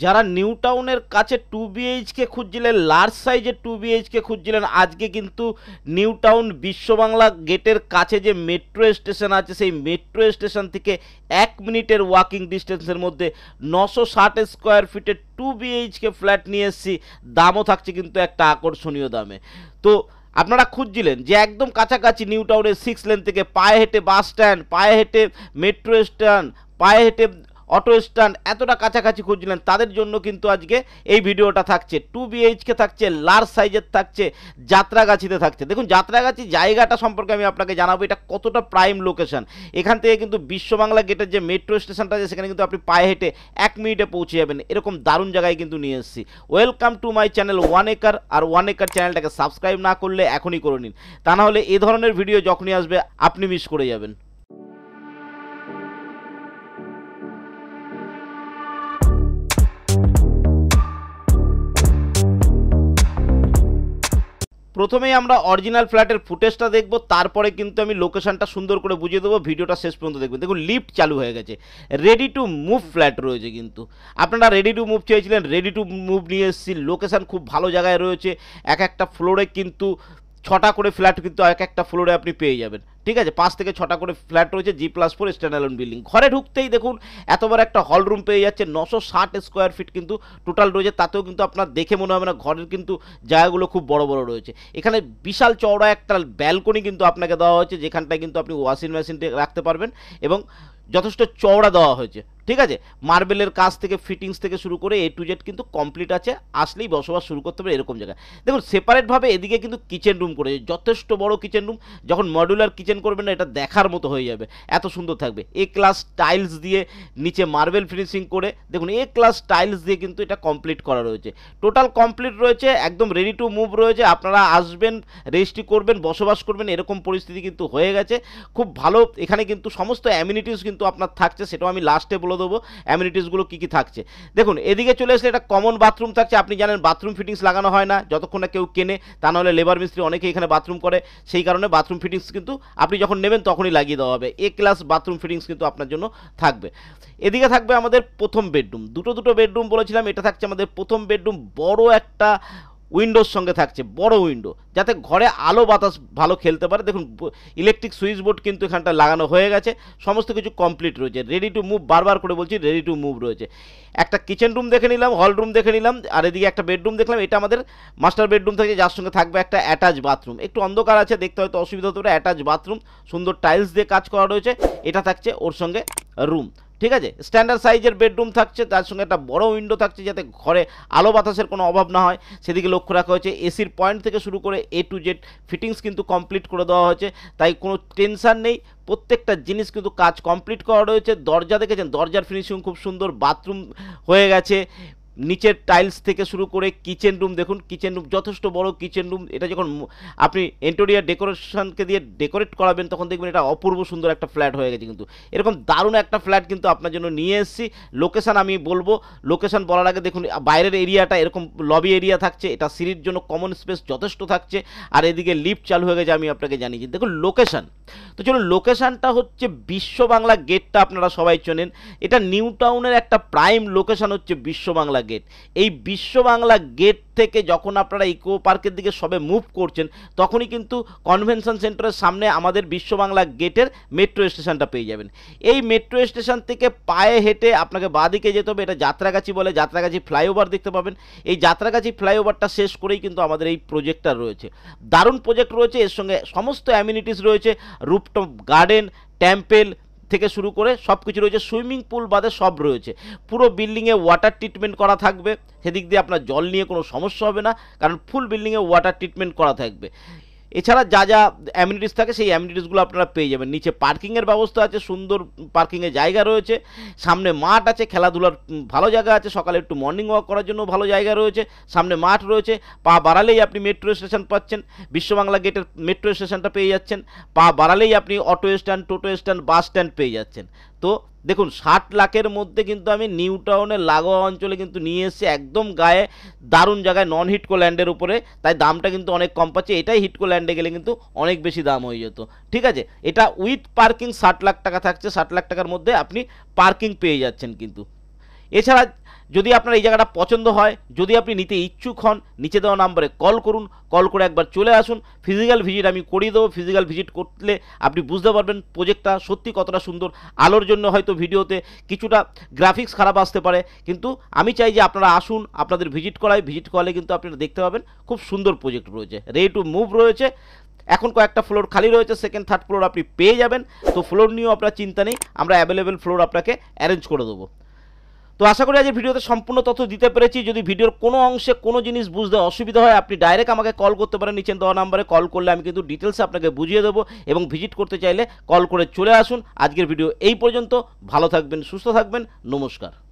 যারা নিউ টাউনের কাছে 2 BHK খুঁজছিলেন, লার্জ সাইজের 2 BHK খুঁজছিলেন, আজকে কিন্তু নিউ টাউন বিশ্ববাংলা গেটের কাছে যে মেট্রো স্টেশন আছে সেই মেট্রো স্টেশন থেকে 1 মিনিটের ওয়াকিং ডিস্টেন্সের মধ্যে 960 স্কোয়ার ফিটের 2 BHK ফ্ল্যাট নিয়ে এসেছি। দামও থাকছে কিন্তু একটা আকর্ষণীয় দামে। তো আপনারা খুঁজছিলেন যে একদম কাছাকাছি নিউ টাউনের 6 লেন থেকে পায়ে হেঁটে বাস স্ট্যান্ড, পায়ে হেঁটে মেট্রো স্ট্যান্ড, পায়ে হেঁটে অটো স্ট্যান্ড, এতটা কাছাকাছি খুঁজছিলেন, তাদের জন্য কিন্তু আজকে এই ভিডিওটা থাকছে। 2 BHK থাকছে, লার্জ সাইজের থাকছে, যাত্রাগাছিতে থাকছে। দেখুন যাত্রাগাছি জায়গাটা সম্পর্কে আমি আপনাকে জানাবো, এটা কতটা প্রাইম লোকেশন। এখান থেকে কিন্তু বিশ্ববাংলা গেটের যে মেট্রো স্টেশনটা আছে সেখানে কিন্তু আপনি পায়ে হেঁটে 1 মিনিটে পৌঁছে যাবেন। এরকম দারুণ জায়গায় কিন্তু নিয়ে এসেছি। Welcome to my channel 1acre। আর 1acre চ্যানেলটাকে সাবস্ক্রাইব না করলে এখনই করে নিন, তা না হলে এ ধরনের ভিডিও যখনই আসবে আপনি মিস করে যাবেন। প্রথমেই আমরা অরিজিনাল ফ্ল্যাটের ফুটেজটা দেখব, তারপরে কিন্তু আমি লোকেশনটা সুন্দর করে বুঝিয়ে দেবো। ভিডিওটা শেষ পর্যন্ত দেখবেন। দেখুন লিফট চালু হয়ে গেছে, রেডি টু মুভ ফ্ল্যাট রয়েছে। কিন্তু আপনারা রেডি টু মুভ চেয়েছিলেন, রেডি টু মুভ নিয়ে এসেছি। লোকেশান খুব ভালো জায়গায় রয়েছে। এক একটা ফ্লোরে কিন্তু 6টা করে ফ্ল্যাট কিন্তু এক একটা ফ্লোরে আপনি পেয়ে যাবেন। ঠিক আছে, 5 থেকে 6টা করে ফ্ল্যাট রয়েছে, G+4 স্ট্যান্ডালোন বিল্ডিং। ঘরে ঢুকতেই দেখুন এত বড় একটা হল রুম পেয়ে যাচ্ছে। 960 স্কোয়ার ফিট কিন্তু টোটাল রয়েছে। তাতেও কিন্তু আপনার দেখে মনে হবে না, ঘরের কিন্তু জায়গাগুলো খুব বড় বড় রয়েছে। এখানে বিশাল চওড়া একটা ব্যালকনি কিন্তু আপনাকে দেওয়া হয়েছে, যেখানটায় কিন্তু আপনি ওয়াশিং মেশিন রাখতে পারবেন এবং যথেষ্ট চওড়া দেওয়া হয়েছে। ঠিক আছে, মার্বেলের কাজ থেকে ফিটিংস থেকে শুরু করে A to Z কিন্তু কমপ্লিট আছে। আসলেই বসবাস শুরু করতে পারে এরকম জায়গায়। দেখুন সেপারেটভাবে এদিকে কিন্তু কিচেন রুম করেছে, যথেষ্ট বড় কিচেন রুম। যখন মডুলার কিচেন করবেন না, এটা দেখার মতো হয়ে যাবে, এত সুন্দর থাকবে। A ক্লাস টাইলস দিয়ে নিচে মার্বেল ফিনিশিং করে, দেখুন A ক্লাস টাইলস দিয়ে কিন্তু এটা কমপ্লিট করা রয়েছে। টোটাল কমপ্লিট রয়েছে, একদম রেডি টু মুভ রয়েছে। আপনারা আসবেন, রেজিস্ট্রি করবেন, বসবাস করবেন, এরকম পরিস্থিতি কিন্তু হয়ে গেছে। খুব ভালো। এখানে কিন্তু সমস্ত অ্যামিনিটিস কিন্তু আপনার থাকছে, সেটাও আমি লাস্টে বলে দেবো অ্যামিনিটিসগুলো কী কী থাকছে। দেখুন এদিকে চলে আসলে এটা কমন বাথরুম থাকছে। আপনি জানেন বাথরুম ফিটিংস লাগানো হয় না যতক্ষণ না কেউ কেনে, তা নাহলে লেবার মিস্ত্রি অনেকে এখানে বাথরুম করে, সেই কারণে বাথরুম ফিটিংস কিন্তু আপনি যখন নেবেন তখনই লাগিয়ে দেওয়া হবে। A ক্লাস বাথরুম ফিটিংস কিন্তু আপনার জন্য থাকবে। এদিকে থাকবে আমাদের প্রথম বেডরুম। দুটো বেডরুম বলেছিলাম, এটা থাকছে আমাদের প্রথম বেডরুম। বড় একটা উইন্ডোর সঙ্গে থাকছে, বড় উইন্ডো, যাতে ঘরে আলো বাতাস ভালো খেলতে পারে। দেখুন ইলেকট্রিক সুইচ বোর্ড কিন্তু এখানটা লাগানো হয়ে গেছে, সমস্ত কিছু কমপ্লিট রয়েছে। রেডি টু মুভ, বারবার করে বলছি রেডি টু মুভ রয়েছে। একটা কিচেন রুম দেখে নিলাম, হল রুম দেখে নিলাম, আর এদিকে একটা বেডরুম দেখলাম। এটা আমাদের মাস্টার বেডরুম থেকে, যার সঙ্গে থাকবে একটা অ্যাটাচ বাথরুম। একটু অন্ধকার আছে, দেখতে হয়তো অসুবিধা হতে পারে। অ্যাটাচ বাথরুম, সুন্দর টাইলস দিয়ে কাজ করা রয়েছে। এটা থাকছে ওর সঙ্গে রুম। ঠিক আছে, স্ট্যান্ডার্ড সাইজের বেডরুম থাকছে, তার সঙ্গে একটা বড় উইন্ডো থাকছে, যাতে ঘরে আলো বাতাসের কোনো অভাব না হয় সেদিকে লক্ষ্য রাখা হয়েছে। এসির পয়েন্ট থেকে শুরু করে A to Z ফিটিংস কিন্তু কমপ্লিট করে দেওয়া হয়েছে, তাই কোনো টেনশান নেই। প্রত্যেকটা জিনিস কিন্তু কাজ কমপ্লিট করা রয়েছে। দরজা দেখেছেন, দরজার ফিনিশিং খুব সুন্দর। বাথরুম হয়ে গেছে, নিচের টাইলস থেকে শুরু করে কিচেন রুম দেখুন, কিচেন রুম যথেষ্ট বড় কিচেন রুম। এটা যখন আপনি ইন্টেরিয়ার ডেকোরেশনকে দিয়ে ডেকোরেট করাবেন তখন দেখবেন এটা অপূর্ব সুন্দর একটা ফ্ল্যাট হয়ে গেছে। কিন্তু এরকম দারুণ একটা ফ্ল্যাট কিন্তু আপনার জন্য নিয়ে এসেছি। লোকেশান আমি বলবো, লোকেশান বলার আগে দেখুন বাইরের এরিয়াটা এরকম লবি এরিয়া থাকছে। এটা সিঁড়ির জন্য কমন স্পেস যথেষ্ট থাকছে, আর এদিকে লিফট চালু হয়ে গেছে, আমি আপনাকে জানিয়েছি। দেখুন লোকেশান, তো চলুন লোকেশানটা হচ্ছে বিশ্ববাংলা গেটটা আপনারা সবাই চেনেন। এটা নিউ টাউনের একটা প্রাইম লোকেশান হচ্ছে বিশ্ববাংলা গেট। এই বিশ্ববাংলা গেট থেকে যখন আপনারা ইকো পার্কের দিকে সবে মুভ করছেন, তখনই কিন্তু কনভেনশন সেন্টারের সামনে আমাদের বিশ্ববাংলা গেটের মেট্রো স্টেশনটা পেয়ে যাবেন। এই মেট্রো স্টেশন থেকে পায়ে হেঁটে আপনাকে বাঁদিকে যেতে হবে। এটা যাত্রাগাছি বলে, যাত্রাগাছি ফ্লাইওভার দেখতে পাবেন। এই যাত্রাগাছি ফ্লাইওভারটা শেষ করেই কিন্তু আমাদের এই প্রজেক্টটা রয়েছে। দারুণ প্রজেক্ট রয়েছে, এর সঙ্গে সমস্ত অ্যামিনিটিস রয়েছে। রুফটপ গার্ডেন, টেম্পেল থেকে শুরু করে সব কিছু রয়েছে। সুইমিং পুল বাদে সব রয়েছে। পুরো বিল্ডিংয়ে ওয়াটার ট্রিটমেন্ট করা থাকবে, সেদিক দিয়ে আপনার জল নিয়ে কোনো সমস্যা হবে না, কারণ ফুল বিল্ডিংয়ে ওয়াটার ট্রিটমেন্ট করা থাকবে। এছাড়া যা যা অ্যামিনিটিস থাকে সেই অ্যামিনিটিসগুলো আপনারা পেয়ে যাবেন। নিচে পার্কিংয়ের ব্যবস্থা আছে, সুন্দর পার্কিংয়ের জায়গা রয়েছে। সামনে মাঠ আছে, খেলাধুলার ভালো জায়গা আছে। সকালে একটু মর্নিং ওয়াক করার জন্য ভালো জায়গা রয়েছে। সামনে মাঠ রয়েছে। পা বাড়ালেই আপনি মেট্রো স্টেশন পাচ্ছেন, বিশ্ববাংলা গেটের মেট্রো স্টেশনটা পেয়ে যাচ্ছেন। পা বাড়ালেই আপনি অটো স্ট্যান্ড, টোটো স্ট্যান্ড, বাস স্ট্যান্ড পেয়ে যাচ্ছেন। তো দেখুন 60 লাখের মধ্যে কিন্তু আমি নিউ টাউনের লাগোয়া অঞ্চলে কিন্তু নিয়ে এসেছি, একদম গায়ে, দারুণ জায়গায়, নন হিটকো ল্যান্ডের উপরে। তাই দামটা কিন্তু অনেক কম পাচ্ছে। এটাই হিটকো ল্যান্ডে গেলে কিন্তু অনেক বেশি দাম হয়ে যেত। ঠিক আছে, এটা উইথ পার্কিং 60 লাখ টাকা থাকছে। 60 লাখ টাকার মধ্যে আপনি পার্কিং পেয়ে যাচ্ছেন। কিন্তু এছাড়া যদি আপনার এই জায়গাটা পছন্দ হয়, যদি আপনি নিতে ইচ্ছুক হন, নিচে দেওয়া নাম্বারে কল করুন, কল করে একবার চলে আসুন। ফিজিক্যাল ভিজিট আমি করিয়ে দেবো। ফিজিক্যাল ভিজিট করলে আপনি বুঝতে পারবেন প্রজেক্টটা সত্যি কতটা সুন্দর। আলোর জন্য হয়তো ভিডিওতে কিছুটা গ্রাফিক্স খারাপ আসতে পারে, কিন্তু আমি চাই যে আপনারা আসুন, আপনাদের ভিজিট করলে কিন্তু আপনারা দেখতে পাবেন খুব সুন্দর প্রজেক্ট রয়েছে, রেডি টু মুভ রয়েছে। এখন কয়েকটা ফ্লোর খালি রয়েছে, সেকেন্ড থার্ড ফ্লোর আপনি পেয়ে যাবেন। তো ফ্লোর নিয়েও আপনার চিন্তা নেই, আমরা অ্যাভেলেবেল ফ্লোর আপনাকে অ্যারেঞ্জ করে দেবো। তো আশা করি আজকের ভিডিওতে সম্পূর্ণ তথ্য দিতে পেরেছি। যদি ভিডিওর কোনো অংশে কোনো জিনিস বুঝতে অসুবিধা হয়, আপনি ডাইরেক্ট আমাকে কল করতে পারেন। নিচে দেওয়া নাম্বারে কল করলে আমি কিন্তু ডিটেলসে আপনাকে বুঝিয়ে দেবো, এবং ভিজিট করতে চাইলে কল করে চলে আসুন। আজকের ভিডিও এই পর্যন্ত। ভালো থাকবেন, সুস্থ থাকবেন, নমস্কার।